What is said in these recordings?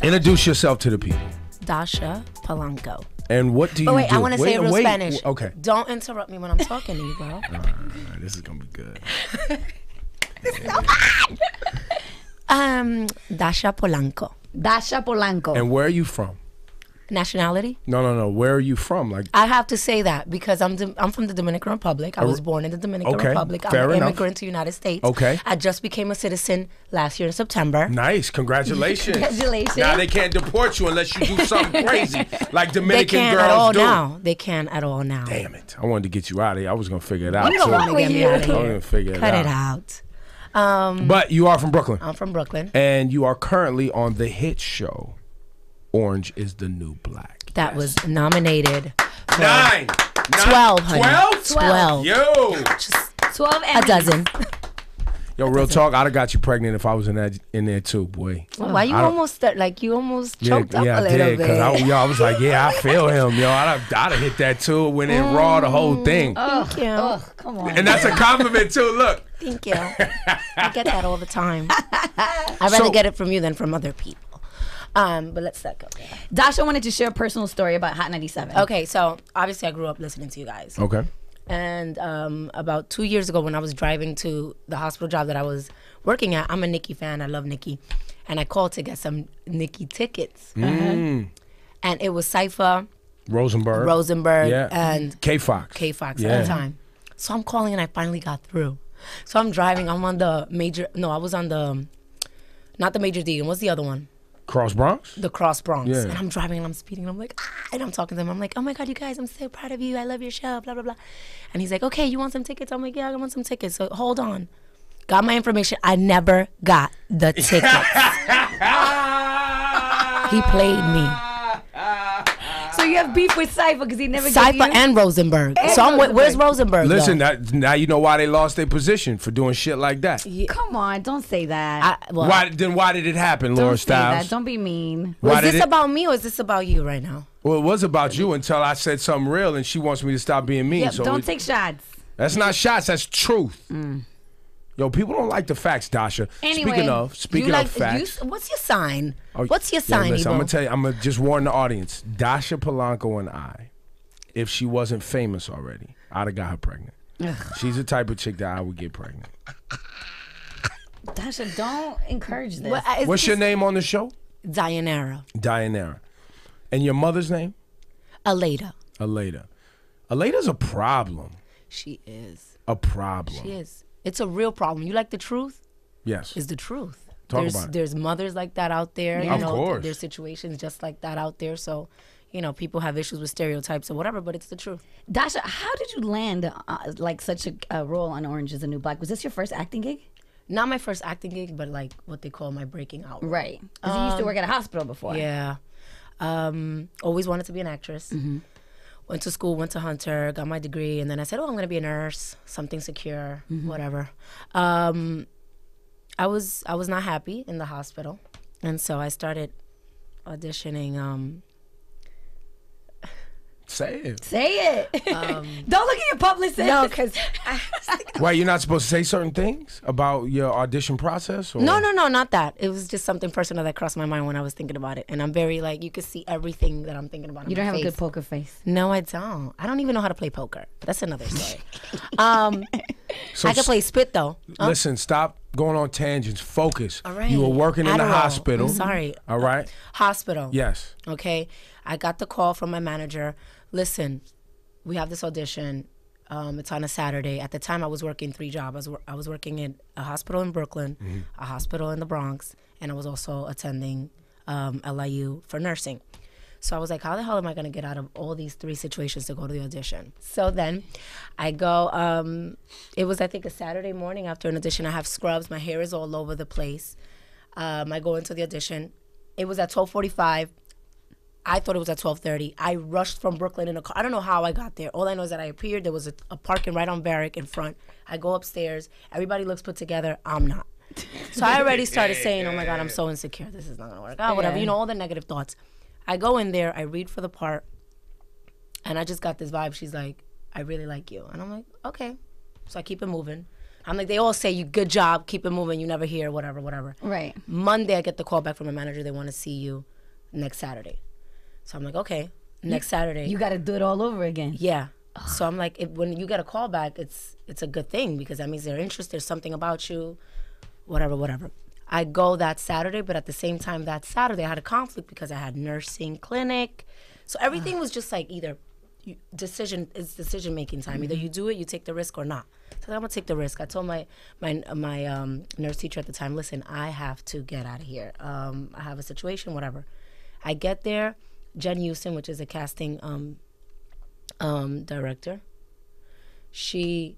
Introduce yourself to the people. Dascha Polanco. And what do you do? I want to say it real Spanish. Okay. Don't interrupt me when I'm talking to you, bro. This is going to be good. It's so bad. Dascha Polanco. Dascha Polanco. And where are you from? Nationality? No. Where are you from? Like, I have to say that because I'm from the Dominican Republic. I was born in the Dominican Republic. I'm Fair an enough. immigrant to the United States. Okay. I just became a citizen last year in September. Nice. Congratulations. Congratulations. Now they can't deport you unless you do something crazy like They Dominican can't girls at all do. now. They can't at all now. Damn it. I wanted to get you out of here. I was going to figure it out. You don't want to get me out of I was here. going to figure Cut it it out. out. But you are from Brooklyn. I'm from Brooklyn. And you are currently on the hit show, Orange is the New Black. That was nominated for 9. 12, honey. 12? 12. Yo. Just 12 a dozen. Yo, real talk, I'd have got you pregnant if I was in there too, boy. Why you almost choked up I a little did, bit? I was like, yeah, I feel him, yo. I'd have hit that too, went in raw, the whole thing. Thank you. Oh, come on. And that's a compliment too, look. Thank you. I get that all the time. I'd rather get it from you than from other people. But let's let go. Dascha wanted to share a personal story about Hot 97. Okay, so obviously I grew up listening to you guys. Okay. And about 2 years ago when I was driving to the hospital job that I was working at, I'm a Nicki fan. I love Nicki. And I called to get some Nicki tickets. And it was Cypher, Rosenberg. Yeah. and K-Fox. K-Fox at the time. So I'm calling and I finally got through. So I'm driving. I'm on the major. No, I was on the, not the Major D. And what's the other one? Cross Bronx? The Cross Bronx. Yeah. And I'm driving and I'm speeding and I'm like, and I'm talking to him. I'm like, oh my God, you guys, I'm so proud of you. I love your show, blah, blah, blah. And he's like, okay, you want some tickets? I'm like, yeah, I want some tickets. So hold on. Got my information. I never got the tickets. He played me. So you have beef with Cypher because he never gave Cypher you... and Rosenberg. So I'm where's Rosenberg? Listen, now you know why they lost their position for doing shit like that. Come on, don't say that. Why did it happen, Laura Don't say that. Styles? Don't be mean. Is this about me or is this about you right now? Well, it was about you until I said something real and she wants me to stop being mean. Yep, So don't take shots. That's not shots, that's truth. Yo, people don't like the facts, Dascha. Anyway, speaking of facts. What's your sign? What's your sign, listen, Ebro? I'm going to tell you, I'm going to just warn the audience. Dascha Polanco and I, if she wasn't famous already, I'd have got her pregnant. She's the type of chick that I would get pregnant. Dascha, don't encourage this. What's your name on the show? Dayanara. Dayanara. And your mother's name? Aleda. Aleda's a problem. She is. A problem. She is. It's a real problem. You like the truth? Yes. It's the truth. Talk about it. There's mothers like that out there. Yeah. You know, of course. There's situations just like that out there. So, you know, people have issues with stereotypes or whatever, but it's the truth. Dascha, how did you land like such a role on Orange is the New Black? Was this your first acting gig? Not my first acting gig, but like what they call my breaking out role. Right. Because you used to work at a hospital before. Yeah. Always wanted to be an actress. Went to school, went to Hunter, got my degree, and then I said, oh, I'm going to be a nurse, something secure, whatever. I was not happy in the hospital, and so I started auditioning. Say it. Don't look at your publicist. No, because Why, you're not supposed to say certain things about your audition process? Or? No, not that. It was just something personal that crossed my mind when I was thinking about it. And I'm very, like, you could see everything that I'm thinking about. You don't have a good poker face. No, I don't. I don't even know how to play poker. That's another story. I can play spit, though. Listen, stop going on tangents. Focus. All right. You were working in the Adderall. hospital. I'm sorry. All right. Hospital. Yes. Okay. I got the call from my manager. Listen, we have this audition. It's on a Saturday. At the time, I was working 3 jobs. I was working in a hospital in Brooklyn, a hospital in the Bronx, and I was also attending LIU for nursing. So I was like, how the hell am I going to get out of all these 3 situations to go to the audition? So then I go, it was, I think, a Saturday morning after an audition. I have scrubs. My hair is all over the place. I go into the audition. It was at 12:45. I thought it was at 12:30. I rushed from Brooklyn in a car. I don't know how I got there. All I know is that I appeared. There was a parking right on Barrack in front. I go upstairs. Everybody looks put together. I'm not. So I already started saying, oh my God, I'm so insecure. This is not going to work out, whatever. You know, all the negative thoughts. I go in there. I read for the part. And I just got this vibe. She's like, I really like you. And I'm like, okay. So I keep it moving. I'm like, they all say, you good job, keep it moving. You never hear, whatever. Right. Monday, I get the call back from my manager. They want to see you. next Saturday. So I'm like, okay, next Saturday. You got to do it all over again. Yeah. So I'm like, when you get a call back, it's a good thing because that means they're interested. There's something about you, whatever. I go that Saturday, but at the same time that Saturday I had a conflict because I had nursing clinic. So everything was just like either decision making time. Either you do it, you take the risk or not. So I'm gonna take the risk. I told my nurse teacher at the time, listen, I have to get out of here. I have a situation, whatever. I get there, Jen Houston, which is a casting director, she,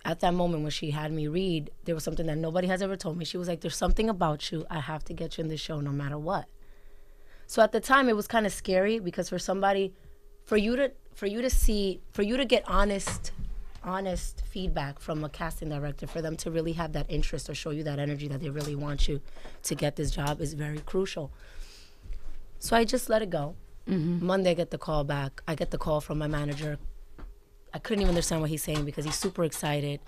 at that moment when she had me read, there was something that nobody has ever told me. She was like, there's something about you. I have to get you in this show no matter what. So at the time it was kind of scary because for you to get honest feedback from a casting director, for them to really have that interest or show you that energy that they really want you to get this job is very crucial. So I just let it go. Monday I get the call back. I get the call from my manager. I couldn't even understand what he's saying because he's super excited.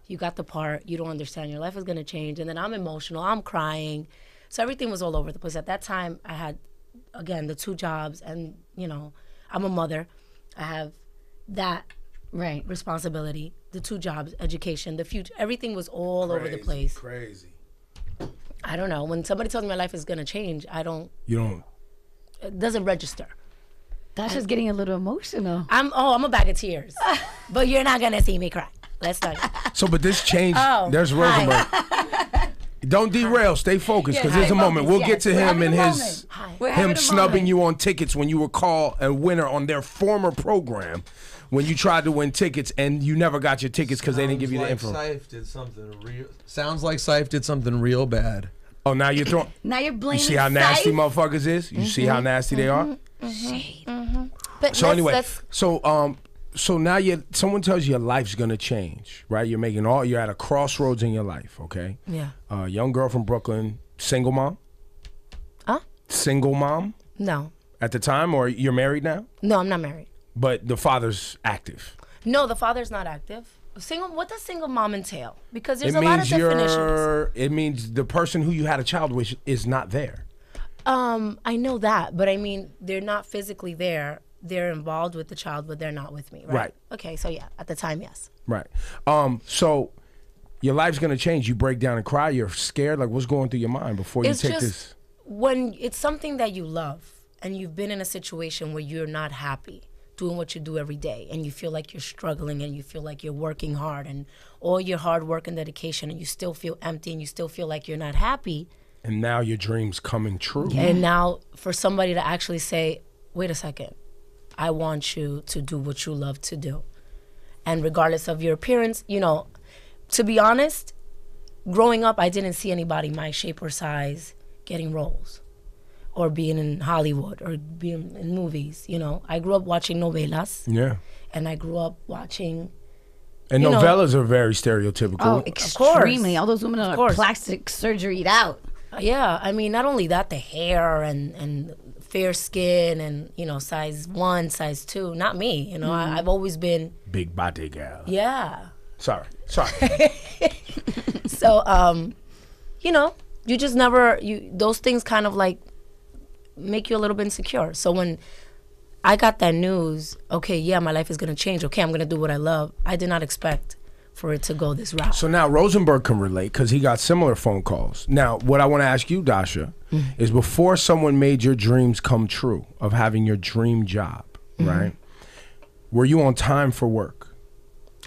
You got the part. You don't understand. Your life is going to change. And then I'm emotional. I'm crying. So everything was all over the place. At that time, I had, again, the 2 jobs. And, you know, I'm a mother. I have that responsibility. The 2 jobs, education, the future. Everything was all over the place. Crazy. I don't know. When somebody tells me my life is going to change, it doesn't register. Dascha's getting a little emotional. I'm a bag of tears. But you're not gonna see me cry. Let's not. So, but this changed. There's Rosenberg. Don't derail. Stay focused because there's a moment. We'll get to him and him snubbing you on tickets when you were called a winner on their former program when you tried to win tickets and you never got your tickets because they didn't give you the info. Sounds like Syfe did something real bad. Oh, now you're throwing. Now you're blaming. You see how nasty Syfe? motherfuckers is? You see how nasty they are? Shade. But So anyway, so now someone tells you your life's gonna change, right? You're at a crossroads in your life, okay? Yeah. Young girl from Brooklyn, single mom? Huh? Single mom? No. At the time, or you're married now? No, I'm not married. But the father's active. No, the father's not active. What does single mom entail? Because there's a lot of definitions. It means the person who you had a child with is not there. I know that, but I mean, they're not physically there. They're involved with the child, but they're not with me, right? Right. Okay, so yeah, at the time, yes. Right. So your life's gonna change. You break down and cry. You're scared. Like, what's going through your mind before you take this? When it's something that you love and you've been in a situation where you're not happy doing what you do every day and you feel like you're struggling and you feel like you're working hard and all your hard work and dedication and you still feel empty and you still feel like you're not happy. And now your dream's coming true. And now for somebody to actually say, wait a second, I want you to do what you love to do. And regardless of your appearance, you know, to be honest, growing up, I didn't see anybody my shape or size getting roles or being in Hollywood or being in movies, you know. I grew up watching novelas. Yeah. And I grew up watching... And novellas are very stereotypical. Oh, extremely. All those women are plastic surgery'd out. Yeah, I mean, not only that, the hair and fair skin and, you know, size 1, size 2. Not me, you know. I've always been... Big body girl. Yeah. Sorry. So, you know, you just never... those things kind of like make you a little bit insecure. So when I got that news, okay, yeah, my life is going to change. Okay, I'm going to do what I love. I did not expect for it to go this route. So now Rosenberg can relate because he got similar phone calls. Now, what I want to ask you, Dascha, is before someone made your dreams come true of having your dream job, right? Were you on time for work?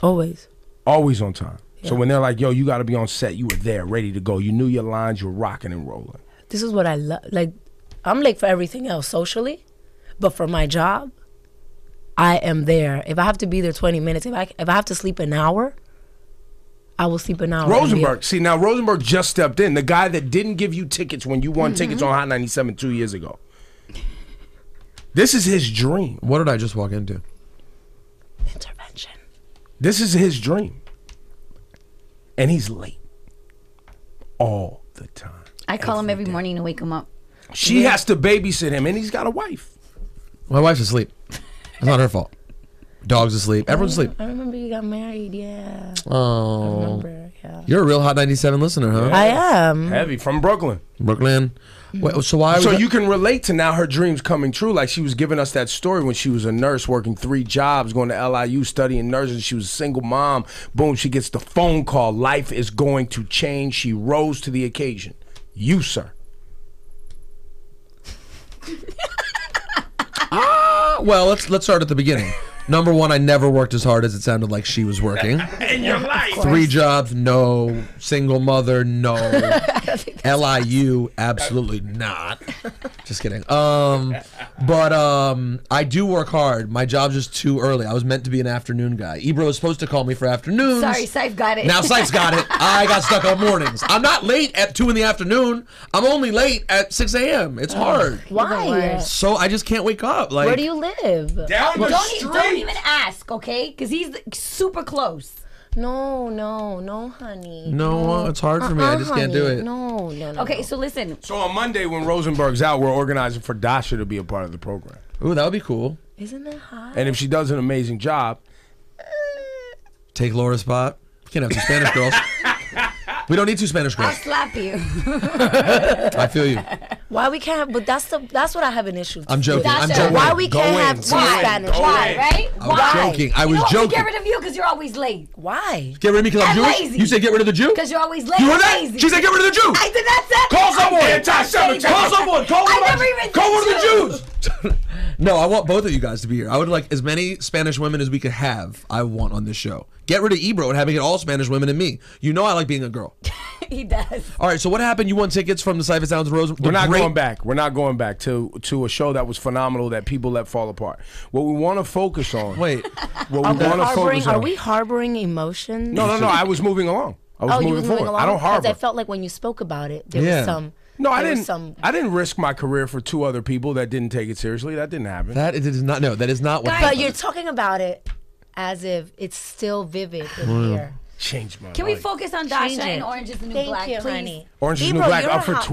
Always. Always on time. Yeah. So when they're like, yo, you got to be on set, you were there, ready to go. You knew your lines, you were rocking and rolling. This is what I love. Like, I'm late for everything else socially, but for my job, I am there. If I have to be there 20 minutes, if I have to sleep an hour, I will sleep an hour. Rosenberg. See, now Rosenberg just stepped in. The guy that didn't give you tickets when you won tickets on Hot 97 2 years ago. This is his dream. What did I just walk into? Intervention. This is his dream. And he's late. All the time. I call him every morning to wake him up. She has to babysit him, and he's got a wife. My wife's asleep. It's not her fault. Dog's asleep. Everyone's asleep. I remember you got married, yeah. Oh. I remember, Yeah. You're a real Hot 97 listener, huh? I am. Heavy from Brooklyn. Brooklyn. Wait, so why? So you can relate to now her dreams coming true. Like she was giving us that story when she was a nurse working 3 jobs, going to LIU studying nursing. She was a single mom. Boom, she gets the phone call. Life is going to change. She rose to the occasion. You, sir. Well, let's start at the beginning. Number one, I never worked as hard as it sounded like she was working. In your life. 3 jobs, no. Single mother, no. LIU, absolutely not. Just kidding. But I do work hard. My job's just too early. I was meant to be an afternoon guy. Ebro was supposed to call me for afternoons. Sorry, Saif got it. Now Saif's got it. I got stuck on mornings. I'm not late at 2 in the afternoon. I'm only late at 6 a.m. It's hard. Why? So I just can't wake up. Like, Where do you live? Down the street. Don't even ask, okay? Because he's super close. No, honey. No, it's hard for me. I just can't do honey. it. No. Okay, so listen. So on Monday when Rosenberg's out, we're organizing for Dascha to be a part of the program. Ooh, that would be cool. Isn't that hot? And if she does an amazing job, Take Laura's spot. You can't have 2 Spanish girls. We don't need 2 Spanish I'll girls. slap you. I feel you. Why we can't? But that's what I have an issue. I'm joking. I'm Dascha, joking. Why we Go can't in, have go 2 in, Spanish? go Why? in. Right? I was joking. I was We joking. get rid of you because you're always late. Why? Get rid of me because I'm And Jewish? lazy. You said get rid of the Jew? Because you're always late. You heard and that? lazy. She said get rid of the Jew. I did not say. Call someone. Anti-Semitic. Call someone. Call I one of never even Call one of said the Jews. No, I want both of you guys to be here. I would like as many Spanish women as we could have. I want on this show. Get rid of Ebro and having it all Spanish women and me. You know I like being a girl. He does. All right, so what happened? You won tickets from the Cypher Sounds and Rose. we're not going back. We're not going back to a show that was phenomenal that people let fall apart. What we want to focus on. Wait. What we want to focus on. Are we harboring emotions? No. I was moving along. I was you moving was forward. moving along? I don't harbor. Because I felt like when you spoke about it, there Yeah. was some. No, I there was didn't. Some, I didn't risk my career for 2 other people that didn't take it seriously. That didn't happen. That is not. No, that is not what. but happened. you're talking about it as if it's still vivid in here. Changed my Can we life. focus on Change Dascha it. and Orange is the New Thank Black, you, please? honey. Orange is the New Ebro, Black you're up a for hot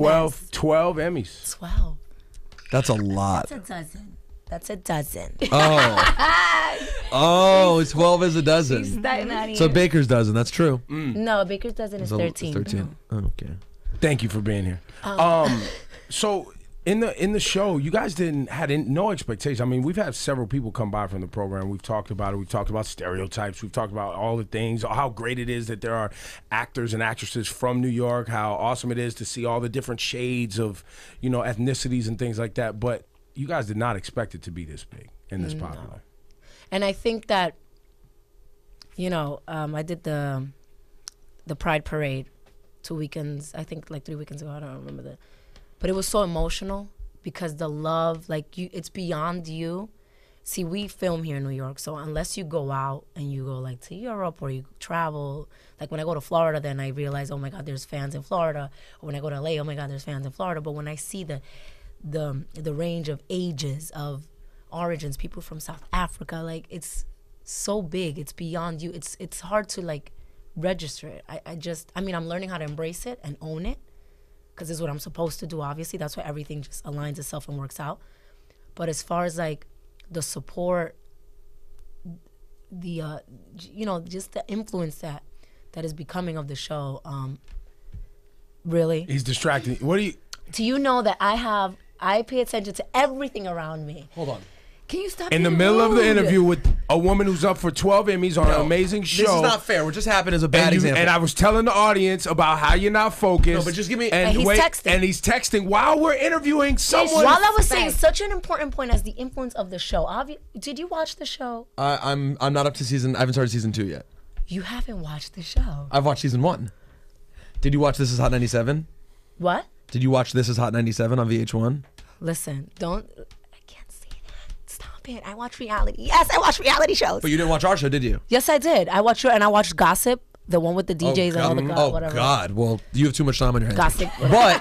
12 mess. Emmys. 12. That's a lot. That's a dozen. That's a dozen. Oh, 12 is a dozen. Staten Island. So Baker's dozen. That's true. No, Baker's dozen is 13. 13. Oh, okay. Thank you for being here. So in the show, you guys had no expectations. I mean, we've had several people come by from the program. We've talked about it. We've talked about stereotypes. We've talked about all the things, how great it is that there are actors and actresses from New York, how awesome it is to see all the different shades of, ethnicities and things like that. But you guys did not expect it to be this big and this popular. And I think that, I did the Pride Parade 2 weekends, I think like 3 weekends ago, I don't remember but it was so emotional because the love, it's beyond you. See, we film here in New York, so unless you go out and you go like to Europe or you travel, like when I go to Florida, then I realize, oh my God, there's fans in Florida. Or when I go to LA, oh my God, there's fans in Florida. But when I see the range of ages, of origins, people from South Africa, it's so big, it's beyond you. It's hard to register it. I'm learning how to embrace it and own it, because it's what I'm supposed to do, obviously. That's why everything just aligns itself and works out. But as far as the support, just the influence that is becoming of the show, really. He's distracting. What do you? Do you know that I pay attention to everything around me? Hold on. Can you stop In the being middle of the rude? interview with a woman who's up for 12 Emmys on an amazing show. This is not fair. What just happened is a bad example. And I was telling the audience about how you're not focused. No, but just give me. And he's texting. And he's texting while we're interviewing someone. While I was saying such an important point as the influence of the show, did you watch the show? I'm not up to season. I haven't started season 2 yet. You haven't watched the show. I've watched season 1. Did you watch This Is Hot 97? What? Did you watch This Is Hot 97 on VH1? Listen, I can't say that. Stop it. I watch reality. Yes, I watch reality shows. But you didn't watch our show, did you? Yes, I did. I watched Gossip, the one with the DJs and all the whatever. God. Well, you have too much time on your hands. Gossip. But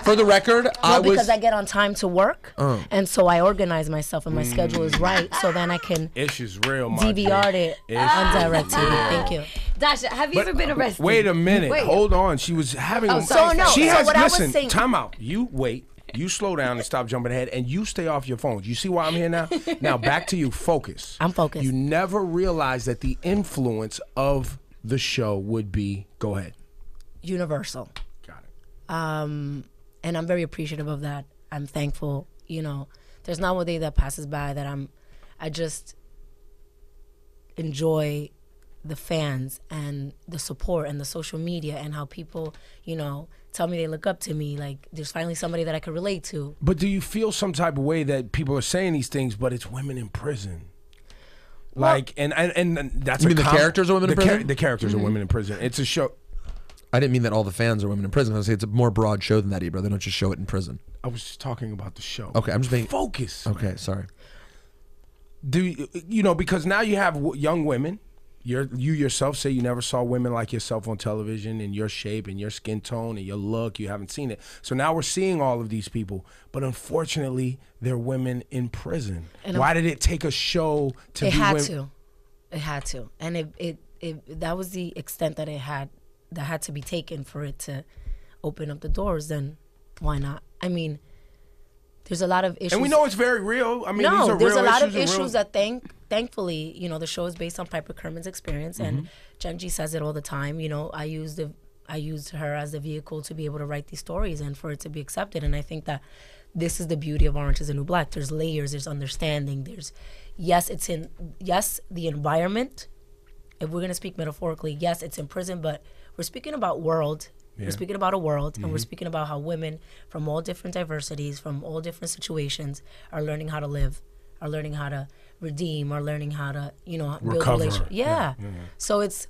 for the record, because I get on time to work, and so I organize myself, and my schedule is right, so then I can Issues real, my DVR it on direct TV. Thank you. Dascha, have you ever been arrested? Wait a minute. Hold on. She was having. sorry. What I was listen. saying. Time out. You wait. You slow down and stop jumping ahead, and you stay off your phones. You see why I'm here now? Now back to you. Focus. I'm focused. You never realize that the influence of the show would be, go ahead. Universal. Got it. And I'm very appreciative of that. I'm thankful. You know, there's not one day that passes by that I just enjoy the fans and the support and the social media and how people, you know, tell me they look up to me. Like, there's finally somebody that I can relate to. But do you feel some type of way that people are saying these things, but it's women in prison? Like, and that's you mean the characters are women in prison? The characters are women in prison. It's a show. I didn't mean that all the fans are women in prison. I was saying it's a more broad show than that, Ebro. They don't just show it in prison. I was just talking about the show. Okay, I'm just being focus. Okay, man. Sorry. Do you know, because now you have young women. You yourself say you never saw women like yourself on television in your shape and your skin tone and your look. You haven't seen it. So now we're seeing all of these people. But unfortunately, they're women in prison. And why did it take a show to be women? It had to. And that was the extent that that had to be taken for it to open up the doors. Then why not? I mean, there's a lot of issues. And we know it's very real. I mean, no, these are there's real a lot issues of issues that thankfully, you know, the show is based on Piper Kerman's experience, and Genji says it all the time. You know, I used her as the vehicle to be able to write these stories and for it to be accepted. And I think that this is the beauty of Orange Is the New Black. There's layers, there's understanding, there's the environment. If we're gonna speak metaphorically, yes, it's in prison, but we're speaking about world. Yeah. We're speaking about a world, and we're speaking about how women from all different diversities, from all different situations, are learning how to live, are learning how to redeem, are learning how to, you know, build relationships. Yeah. So it's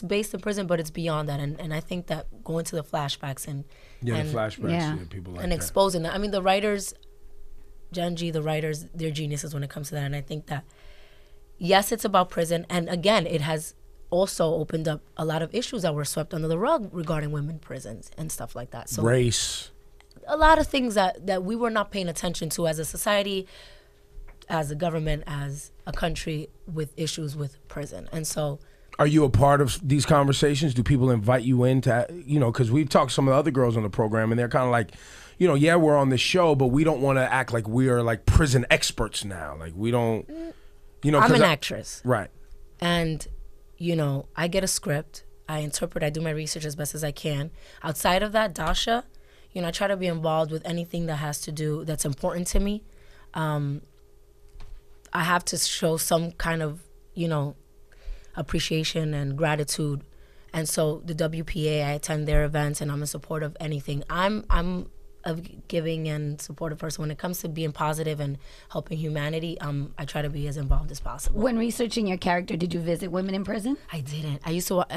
based in prison, but it's beyond that. And I think that going to the flashbacks and people like and exposing that. I mean, the writers, Genji, the writers, they're geniuses when it comes to that. And I think that, yes, it's about prison. And again, it has also opened up a lot of issues that were swept under the rug regarding women prisons and stuff like that. So race. A lot of things that we were not paying attention to as a society, as a government, as a country, with issues with prison. And so, are you a part of these conversations? Do people invite you in to, you know, because we've talked to some of the other girls on the program and they're kind of like, you know, yeah, we're on this show, but we don't want to act like we are like prison experts now. Like we don't, you know. I'm an actress. Right. And, you know, I get a script, I interpret, I do my research as best as I can. Outside of that, Dascha, you know, I try to be involved with anything that has to do, that's important to me. I have to show some kind of, you know, appreciation and gratitude. And so the WPA, I attend their events and I'm in support of anything. I'm a giving and supportive person. When it comes to being positive and helping humanity, I try to be as involved as possible. When researching your character, did you visit women in prison? I didn't. I used to watch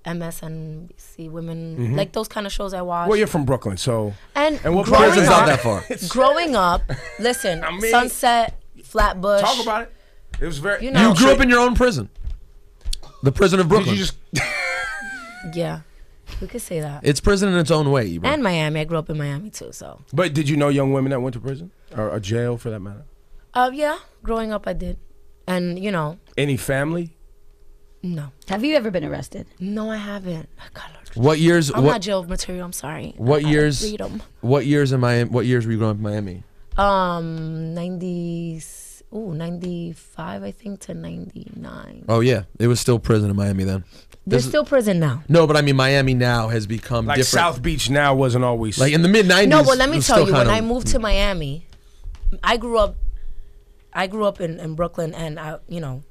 MSNBC Women, like those kind of shows I watched. Well, you're from Brooklyn, so. And what prison's not that far. Growing up, listen, Sunset, Flatbush. Talk about it. It was very. You know, you grew up in your own prison. The prison of Brooklyn. Did you just? Yeah. We could say that. It's prison in its own way, Ebro. And Miami. I grew up in Miami too, so. But did you know young women that went to prison or jail for that matter? Yeah, growing up I did, and you know. Any family? No. Have you ever been arrested? No, I haven't. God, what years? I'm not jail material. I'm sorry. What years? What years in Miami? What years were you growing up in Miami? 95 I think to 99. Oh yeah, it was still prison in Miami then. There's still prison now. No, but I mean Miami now has become like different. South Beach now wasn't always like in the mid 90s. No, but let me tell you, when I moved to Miami, I grew up in Brooklyn, and you know,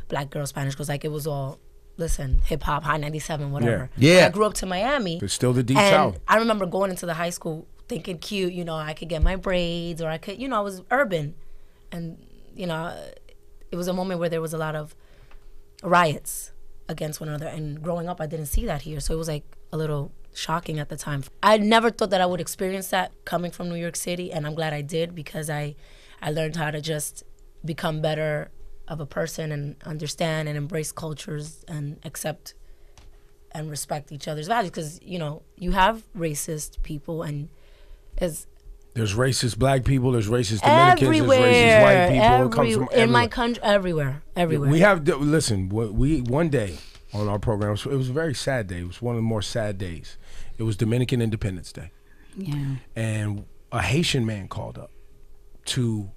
black girls, Spanish girls, like it was all, listen, hip hop, High 97, whatever. Yeah. I grew up to Miami. It's still the deep and South. I remember going into the high school thinking cute, you know, I could get my braids, or I could, you know, I was urban, and you know, it was a moment where there was a lot of riots against one another, and growing up I didn't see that here, so it was like a little shocking at the time. I never thought that I would experience that coming from New York City, and I'm glad I did, because I learned how to just become better of a person and understand and embrace cultures and accept and respect each other's values, because you know, you have racist people, and there's racist black people, there's racist Dominicans, there's racist white people. It comes from in my country, everywhere. We have, listen, we one day on our program, it was a very sad day. It was one of the more sad days. It was Dominican Independence Day. Yeah. And a Haitian man called up to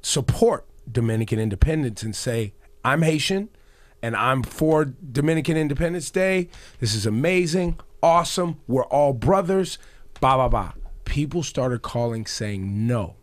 support Dominican independence and say, I'm Haitian, and I'm for Dominican Independence Day. This is amazing, awesome. We're all brothers. Blah, blah, blah. People started calling saying, no,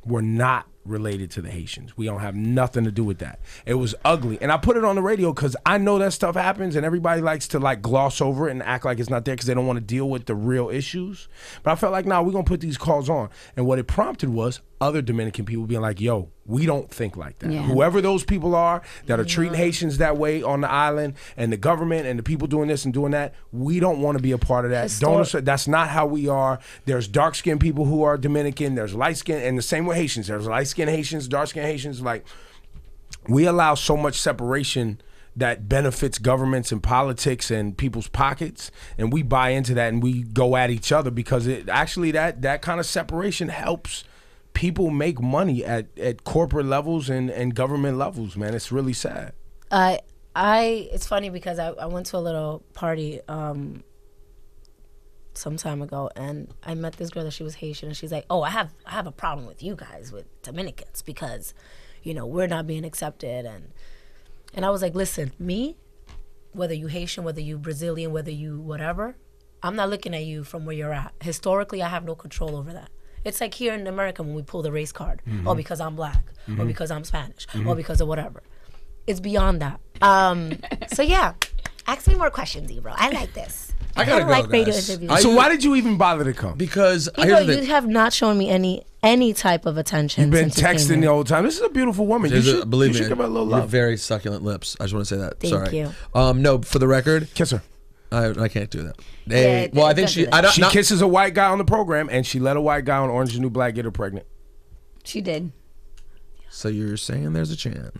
we're not related to the Haitians. We don't have nothing to do with that. It was ugly. And I put it on the radio because I know that stuff happens and everybody likes to like gloss over it and act like it's not there because they don't want to deal with the real issues. But I felt like, nah, we're going to put these calls on. And what it prompted was other Dominican people being like, yo, we don't think like that. Yeah. Whoever those people are that are treating Haitians that way on the island and the government and the people doing this and doing that, we don't want to be a part of that. That's not how we are. There's dark-skinned people who are Dominican. There's light-skinned, and the same with Haitians. There's light-skinned Haitians, dark-skinned Haitians. Like, we allow so much separation that benefits governments and politics and people's pockets, and we buy into that and we go at each other because it actually that kind of separation helps people make money at corporate levels and government levels, man. It's really sad. It's funny because I went to a little party some time ago, and I met this girl that she was Haitian, and she's like, oh, I have a problem with you guys, with Dominicans, because, you know, we're not being accepted. And I was like, listen, me, whether you Haitian, whether you Brazilian, whether you whatever, I'm not looking at you from where you're at. Historically, I have no control over that. It's like here in America when we pull the race card, or because I'm black, or because I'm Spanish, or because of whatever. It's beyond that. So yeah, ask me more questions, Ebro. I like this. I gotta go, like radio guys. interviews. So why did you even bother to come? Because Ebro, you have not shown me any type of attention. You've been texting the whole time. This is a beautiful woman. Believe me, give her a little love. Very succulent lips. I just want to say that. Thank you. No, for the record, kiss her. I can't do that. Well, I think she kisses a white guy on the program, and she let a white guy on Orange is the New Black get her pregnant. She did. So you're saying there's a chance?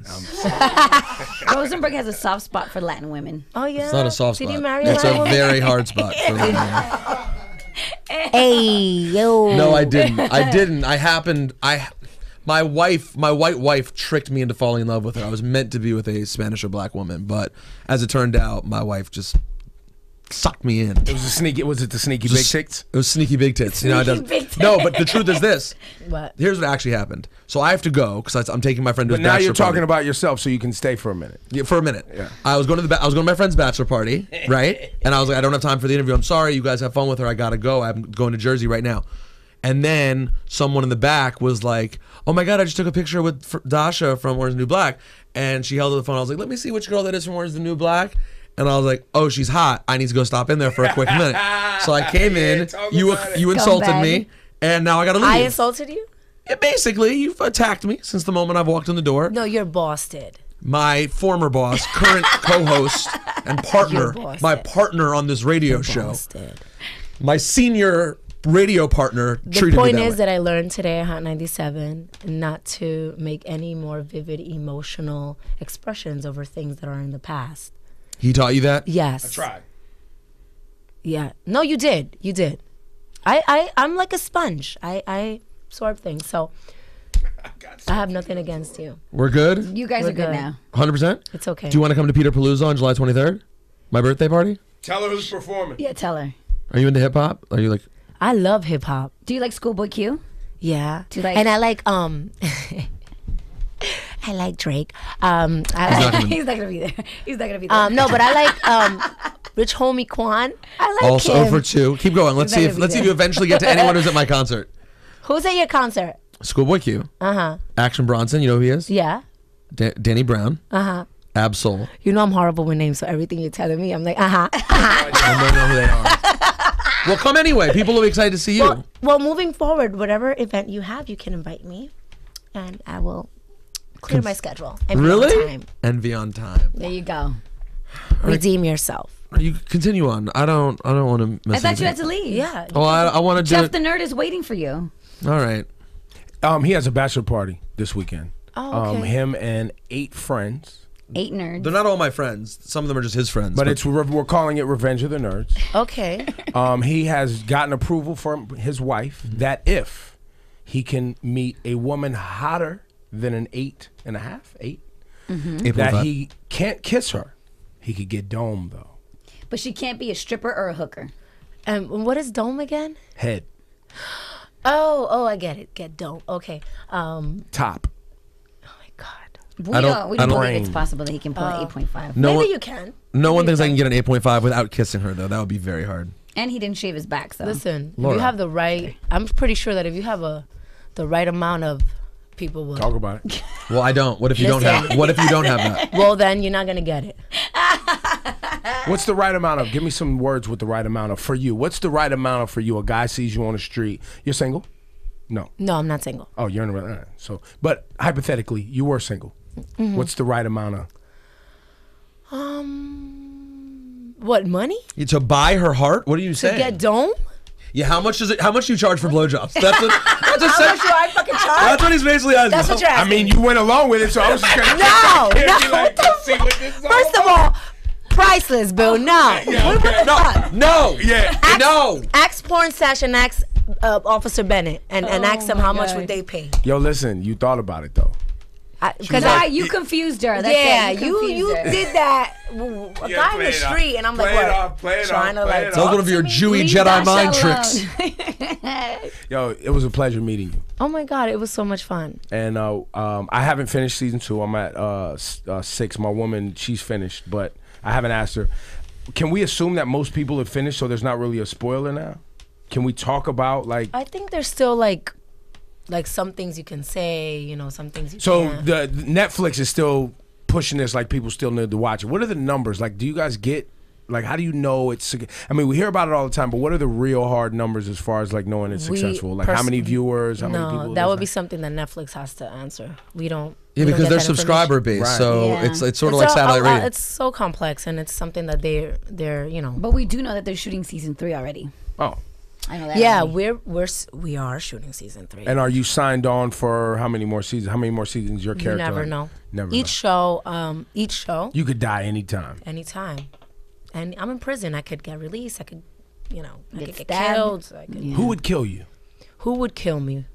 Rosenberg has a soft spot for Latin women. Oh yeah, it's not a soft spot. Did you marry it's a woman? very hard spot for Latin women. Hey yo. No, I didn't. My white wife tricked me into falling in love with her. I was meant to be with a Spanish or black woman, but as it turned out, my wife just sucked me in. It was a sneaky. Was it the sneaky big tits? It was sneaky big tits. You know, no, but the truth is this. What? Here's what actually happened. So I have to go because I'm taking my friend to his bachelor party. But now you're talking about yourself, so you can stay for a minute. Yeah, for a minute. Yeah. I was going to my friend's bachelor party, right? And I was like, I don't have time for the interview. I'm sorry. You guys have fun with her. I gotta go. I'm going to Jersey right now. And then someone in the back was like, oh my God, I just took a picture with Dascha from Orange is the New Black. And she held up the phone. I was like, let me see which girl that is from Orange is the New Black. And I was like, oh, she's hot. I need to go stop in there for a quick minute. So I came in. You insulted me. And now I got to leave. I insulted you? Yeah, basically, you've attacked me since the moment I've walked in the door. No, your boss did. My former boss, current co-host and partner, my partner on this radio show. My senior radio partner treated me that way. The point is that I learned today at Hot 97 not to make any more vivid emotional expressions over things that are in the past. He taught you that? Yes. I tried. Yeah. No, you did. You did. I'm like a sponge. I absorb things. So I have nothing against you. We're good? You guys are good now. 100%? It's okay. Do you want to come to Peter Palooza on July 23rd? My birthday party? Tell her who's performing. Yeah, tell her. Are you into hip hop? Are you like... I love hip hop. Do you like Schoolboy Q? Yeah. Do you like... And I like I like Drake. He's not gonna be there. He's not gonna be there. No, but I like Rich Homie Quan. I like also him. Also for two. Keep going. Let's see if you eventually get to anyone who's at my concert. Who's at your concert? Schoolboy Q. Uh-huh. Action Bronson. You know who he is? Yeah. Danny Brown. Uh-huh. Absol. You know I'm horrible with names, so everything you're telling me, I'm like, uh-huh. I don't know who they are. Well, come anyway. People will be excited to see you. Well, moving forward, whatever event you have, you can invite me, and I will clear my schedule. And be on time. And be on time. There you go. Redeem yourself. You continue on. I don't want to miss I thought you had to leave. Yeah. Oh, I want to do Jeff the Nerd is waiting for you. All right. He has a bachelor party this weekend. Oh, okay. Him and 8 friends. 8 nerds. They're not all my friends. Some of them are just his friends. But we're calling it Revenge of the Nerds. Okay. He has gotten approval from his wife that if he can meet a woman hotter than an 8.5, 8, that he can't kiss her. He could get dome though. But she can't be a stripper or a hooker. What is dome again? Head. Oh, I get it. Get dome. Okay. Top. Oh my God. We don't believe it's possible that he can pull an 8.5. Maybe you can. No one thinks I can get an 8.5 without kissing her, though. That would be very hard. And he didn't shave his back, so. Listen, Laura. If you have the right, I'm pretty sure that if you have the right amount of people will talk about it. Well, I don't. What if you don't have? What if you don't have that? Well, then you're not gonna get it. What's the right amount of? Give me some words with the right amount of for you. What's the right amount of for you? A guy sees you on the street. You're single? No. No, I'm not single. Oh, you're in a so. But hypothetically, you were single. Mm-hmm. What's the right amount of? What, money? To buy her heart? What are you saying? To get dome? Yeah, how much is it? How much do you charge for blowjobs? That's what. How much do I fucking charge? That's what he's basically asking. That's what you're asking. I mean, you went along with it, so I was just gonna. No. First of all, priceless, Bill. No. Yeah, okay. No. Yeah. No. Ask porn stash and ask Officer Bennett and ask them how much would they pay. Yo, listen, you thought about it though. Because you confused her. That's you did that. A guy in the street, and I'm like, what? Trying to like. That was one of your Jewy Jedi mind tricks. Yo, it was a pleasure meeting you. Oh my God, it was so much fun. And I haven't finished season 2. I'm at 6. My woman, she's finished, but I haven't asked her. Can we assume that most people have finished, so there's not really a spoiler now? Can we talk about like? I think there's still like some things you can say, you know, some things you So can't. the Netflix is still pushing this, like people still need to watch it. What are the numbers? Like, do you guys get, like, how do you know it's, I mean, we hear about it all the time, but what are the real hard numbers as far as like knowing it's successful? Like how many viewers, how many people? No, that would be something that Netflix has to answer. We don't. Yeah, because they're subscriber based, right. So it's sort of like satellite radio. It's so complex, and it's something that they're you know. But we do know that they're shooting season 3 already. Oh. I know that. Yeah, we are shooting season 3. And are you signed on for how many more seasons? How many more seasons your character? You never know. Never. Each show. You could die anytime. Anytime, and I'm in prison. I could get released. I could, you know, I could get stabbed. killed. Yeah. Who would kill you? Who would kill me?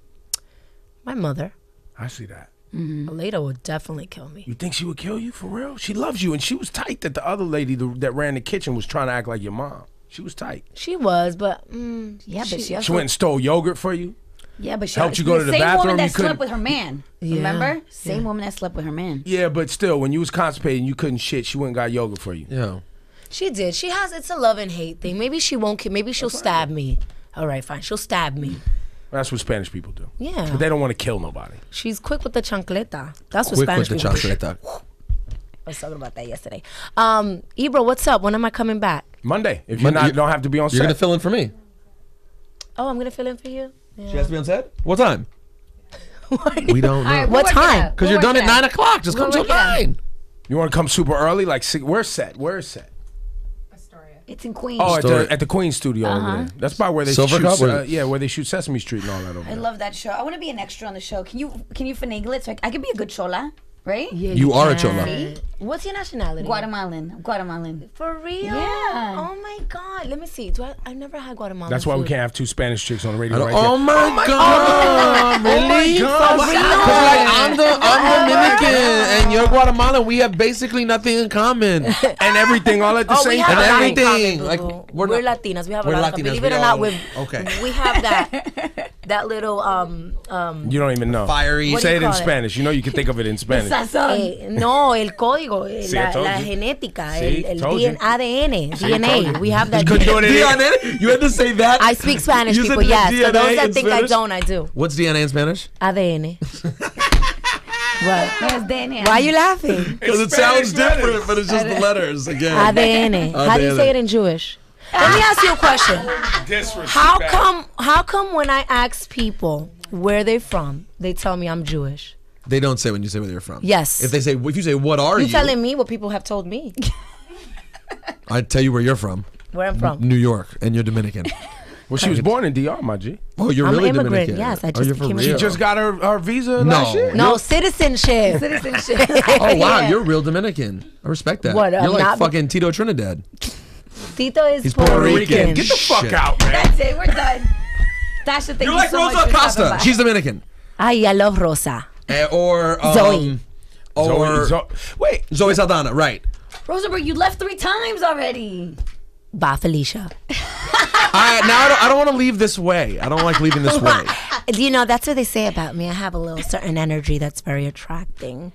My mother. I see that. Aleda would definitely kill me. You think she would kill you for real? She loves you, and she was tight that the other lady that ran the kitchen was trying to act like your mom. She was tight. She was, but yeah, but she went and stole yogurt for you. Yeah, but she helped you go to the bathroom. Same woman that slept with her man. Yeah. Remember? Same woman that slept with her man. Yeah, but still, when you was constipated and you couldn't shit, she went and got yogurt for you. Yeah. She did. She has. It's a love and hate thing. Maybe she won't. Maybe she'll stab me. All right, fine. She'll stab me. That's what Spanish people do. Yeah. But they don't want to kill nobody. She's quick with the chancleta. That's what Spanish people do. I was talking about that yesterday. Ebro, what's up? When am I coming back? Monday. If you don't have to be on set. You're gonna fill in for me. Oh, I'm gonna fill in for you. Yeah. She has to be on set. What time? We don't know. Right, what time? Because you're done at 9 o'clock. Just come till 9. You want to come super early? Like, where's set? Where's set? It's in Queens. Oh, at the Queens studio over there. That's by where they shoot. Where they shoot Sesame Street and all that over there. I love that show. I want to be an extra on the show. Can you finagle it so I could be a good chola? Right? Yeah, you are a chola. What's your nationality? Guatemalan. For real? Yeah. Oh my God. Let me see. I've never had Guatemalan. That's why we can't have 2 Spanish chicks on the radio right there. Oh my God. Really? I'm Dominican and you're Guatemalan. We have basically nothing in common. And everything all at the same time. time. And everything. Like we're Latinas. We have a lot of, believe it or not, we have that little you don't even know. Fiery. Say it in Spanish. You know you can think of it in Spanish. No, el código, la genética, el DNA. We have that. DNA? You had to say that? I speak Spanish, people, yes. For those that think I don't, I do. What's DNA in Spanish? ADN. What? Why are you laughing? Because it sounds different, but it's just the letters again. ADN. How do you say it in Jewish? Let me ask you a question. How come when I ask people where they're from, they tell me I'm Jewish? They don't say when you say where they're from. Yes. If you say what are you? You're telling me what people have told me. I tell you where you're from. Where I'm from. New York, and you're Dominican. Well, she was born in DR, my G. Oh, you're really an immigrant. Dominican. Yes, I just came. She just got her visa last year? No, citizenship. Oh, wow, you're real Dominican. I respect that. What, you're like fucking Tito Trinidad. Tito is He's Puerto Rican. Get the fuck out, man. That's it. We're done. Dascha, thank you're you like so Rosa much Acosta. She's Dominican. Ay, I love Rosa. Or Zoe. Wait, Zoe Saldana, right? Rosenberg, you left 3 times already. Bye, Felicia. I don't want to leave this way. I don't like leaving this way. You know, that's what they say about me. I have a little certain energy that's very attracting.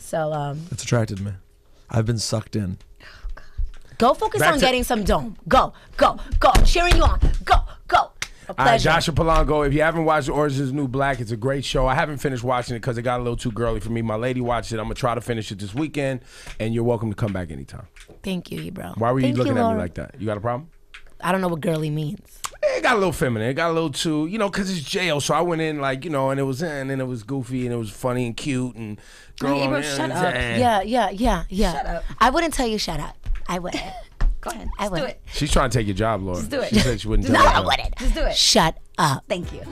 So it's attracted me. I've been sucked in. Go focus on getting some dome. Go. Cheering you on. Go. All right, Dascha Polanco, if you haven't watched Orange is the New Black, it's a great show. I haven't finished watching it because it got a little too girly for me. My lady watched it. I'm going to try to finish it this weekend, and you're welcome to come back anytime. Thank you, Ebro. Why were you looking at me like that? You got a problem? I don't know what girly means. It got a little feminine. It got a little too, because it's jail. So I went in and it was goofy and it was funny and cute and girl. Ebro, shut up. Yeah. Shut up. I wouldn't tell you shut up. I wouldn't. Go ahead. I wouldn't. Do it. She's trying to take your job, Laura. Just do it. She said she wouldn't tell No, you. I wouldn't. Just do it. Shut up. Thank you.